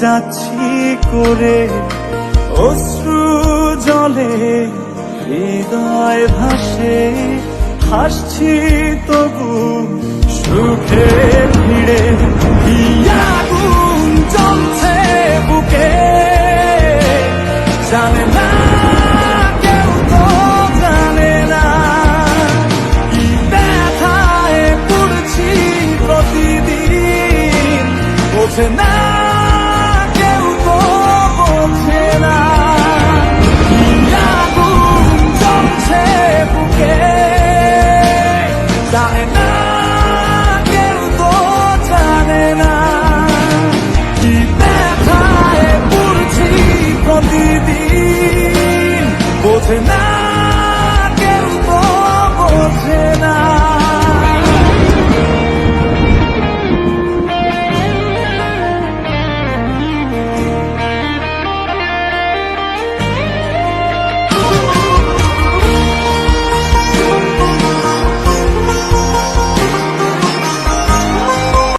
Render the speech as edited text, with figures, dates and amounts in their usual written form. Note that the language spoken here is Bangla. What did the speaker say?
যাচ্ছি করে অশ্রু জলে হৃদয় ভাসে, হাসছি তবু সুখে ভিড়ে। কি আগুন জ্বলছে বুকে জানে না কেউ, তো জানে না কি ব্যথায় পড়ছি প্রতিদিন, বোঝে না কেউ, তো বোঝে না। কি আগুন জ্বলছে বুকে জানে না কেউ, তো জানে না কি ব্যথায় পড়ছি প্রতিদিন, বোঝে না।